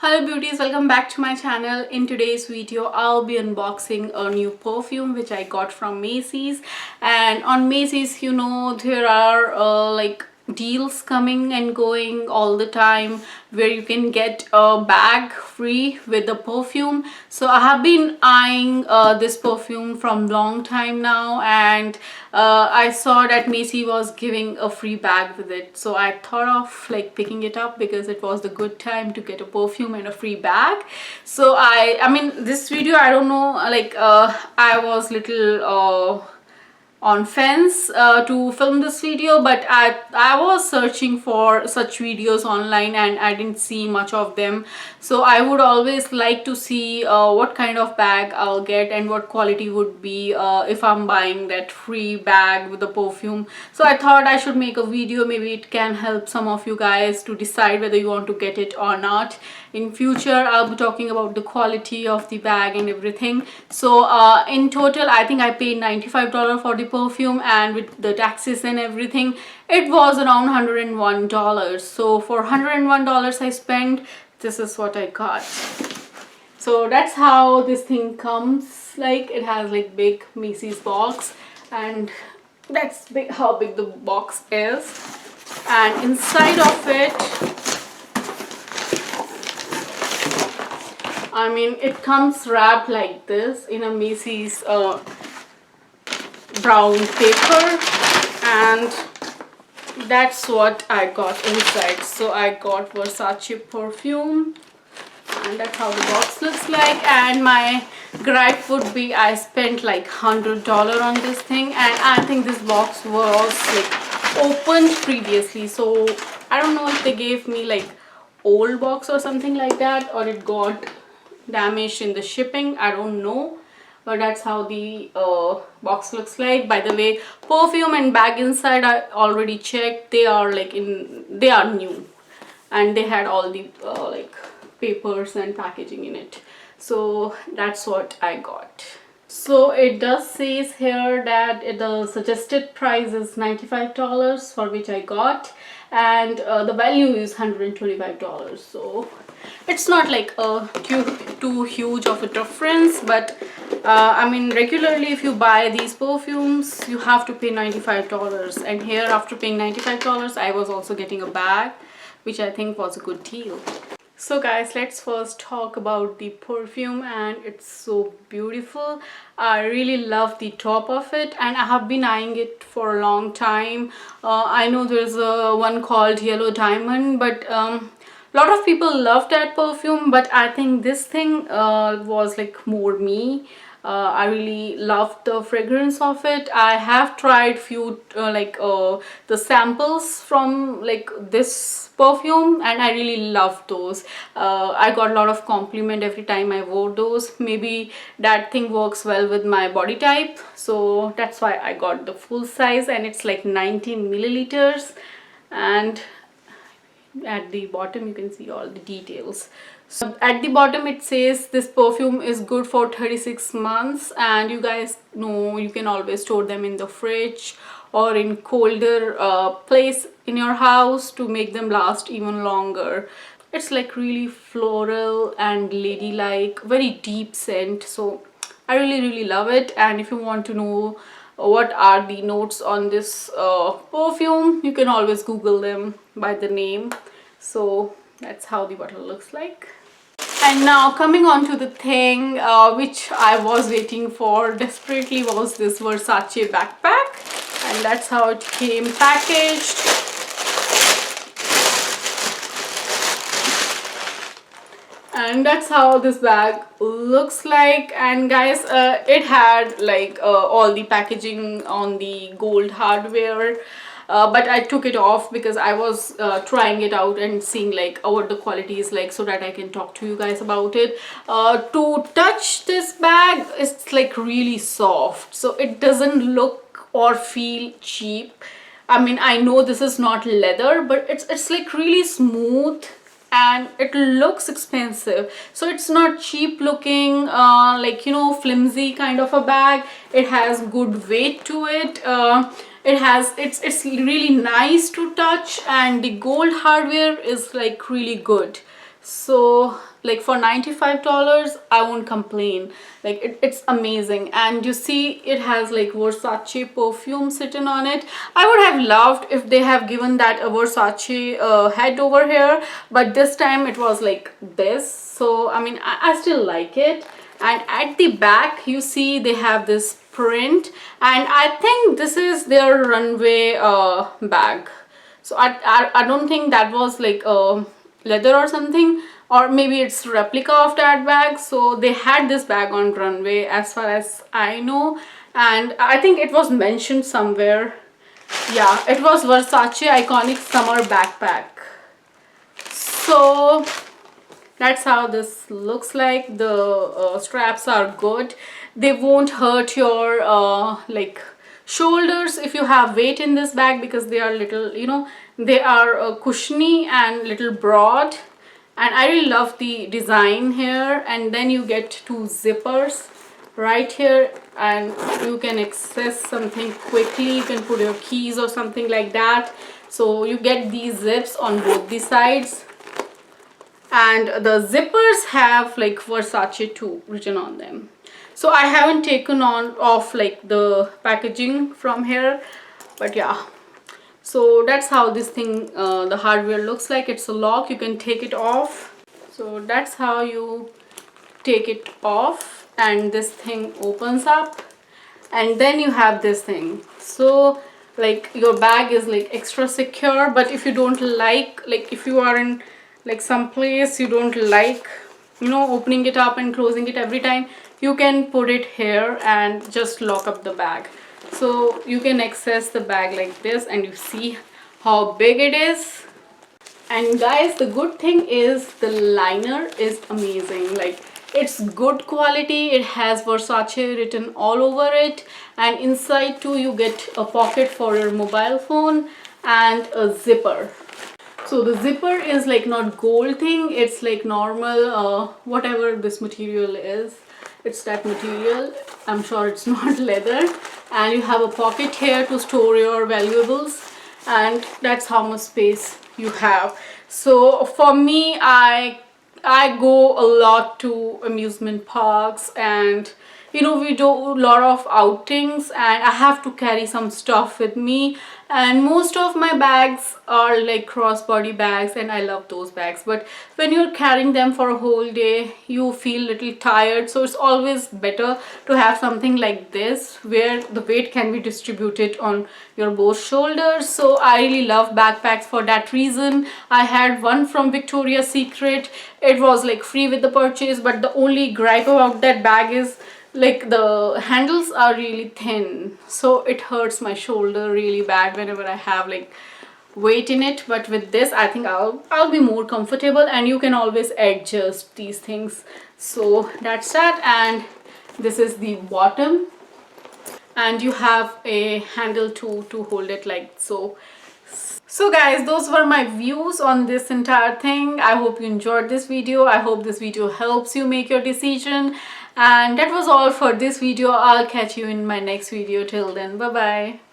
Hello beauties, welcome back to my channel. In today's video I'll be unboxing a new perfume which I got from Macy's. And on Macy's, you know, there are like deals coming and going all the time where you can get a bag free with the perfume. So I have been eyeing this perfume from long time now, and I saw that Macy was giving a free bag with it, so I thought of like picking it up because it was the good time to get a perfume and a free bag. So I mean, this video, I don't know, like I was little on fence to film this video, but I was searching for such videos online and I didn't see much of them. So I would always like to see what kind of bag I'll get and what quality would be if I'm buying that free bag with the perfume. So I thought I should make a video. Maybe it can help some of you guys to decide whether you want to get it or not. In future I'll be talking about the quality of the bag and everything. So in total I think I paid $95 for the perfume, and with the taxes and everything it was around $101. So for $101 I spent, this is what I got. So that's how this thing comes. Like, it has like big Macy's box, and that's big, how big the box is. And inside of it, I mean, it comes wrapped like this in a Macy's brown paper, and that's what I got inside. So I got Versace perfume, and that's how the box looks like. And my gripe would be I spent like $100 on this thing, and I think this box was like opened previously, so I don't know if they gave me like old box or something like that, or it got damaged in the shipping, I don't know. But that's how the box looks like. By the way, perfume and bag inside I already checked, they are new, and they had all the like papers and packaging in it. So that's what I got. So it does says here that the suggested price is $95, for which I got, and the value is $125. So it's not like too huge of a difference, but I mean, regularly if you buy these perfumes you have to pay $95, and here after paying $95 I was also getting a bag, which I think was a good deal. So guys, let's first talk about the perfume, and it's so beautiful. I really love the top of it, and I have been eyeing it for a long time. I know there's one called Yellow Diamond, but a lot of people love that perfume, but I think this thing was like more me. I really love the fragrance of it. I have tried few the samples from like this perfume, and I really love those. I got a lot of compliment every time I wore those. Maybe that thing works well with my body type, so that's why I got the full size, and it's like 19 milliliters. And at the bottom you can see all the details. So at the bottom it says this perfume is good for 36 months, and you guys know you can always store them in the fridge or in colder place in your house to make them last even longer. It's like really floral and ladylike, very deep scent, so I really love it. And if you want to know what are the notes on this perfume, you can always Google them by the name. So that's how the bottle looks like. And now coming on to the thing which I was waiting for desperately, was this Versace backpack, and that's how it came packaged. And that's how this bag looks like. And guys, it had like all the packaging on the gold hardware, but I took it off because I was trying it out and seeing like what the quality is like, so that I can talk to you guys about it. To touch this bag, it's like really soft, so it doesn't look or feel cheap. I mean, I know this is not leather, but it's like really smooth, and it looks expensive, so it's not cheap looking like, you know, flimsy kind of a bag. It has good weight to it. It's really nice to touch, and the gold hardware is like really good. So like for $95, I won't complain. Like it's amazing. And you see it has like Versace perfume sitting on it. I would have loved if they have given that a Versace head over here, but this time it was like this. So I mean, I still like it. And at the back you see they have this print, and I think this is their runway bag. So I don't think that was like a leather or something, or maybe it's replica of that bag. So they had this bag on runway as far as I know, and I think it was mentioned somewhere. Yeah, it was Versace iconic summer backpack. So that's how this looks like. The straps are good. They won't hurt your like shoulders if you have weight in this bag, because they are little, you know, they are cushiony and little broad. And I really love the design here. And then you get two zippers right here, and you can access something quickly. You can put your keys or something like that. So you get these zips on both the sides, and the zippers have like Versace 2 written on them. So I haven't taken on off like the packaging from here, but yeah. So that's how this thing, the hardware looks like. It's a lock, you can take it off. So that's how you take it off, and this thing opens up, and then you have this thing. So like your bag is like extra secure. But if you don't like if you are in like some place you don't like, you know, opening it up and closing it every time, you can put it here and just lock up the bag. So you can access the bag like this, and you see how big it is. And guys, the good thing is the liner is amazing. Like it's good quality. It has Versace written all over it, and inside too you get a pocket for your mobile phone and a zipper. So the zipper is like not gold thing, it's like normal whatever this material is, it's that material. I'm sure it's not leather. And you have a pocket here to store your valuables, and that's how much space you have. So for me, I go a lot to amusement parks, and you know, we do a lot of outings, and I have to carry some stuff with me. And most of my bags are like crossbody bags, and I love those bags. But when you're carrying them for a whole day, you feel a little tired. So it's always better to have something like this where the weight can be distributed on your both shoulders. So I really love backpacks for that reason. I had one from Victoria's Secret. It was like free with the purchase, but the only gripe about that bag is like the handles are really thin, so it hurts my shoulder really bad whenever I have like weight in it. But with this, I think I'll be more comfortable, and you can always adjust these things. So that's that. And this is the bottom, and you have a handle to hold it like so. So guys, those were my views on this entire thing. I hope you enjoyed this video. I hope this video helps you make your decision. And that was all for this video. I'll catch you in my next video. Till then, bye bye.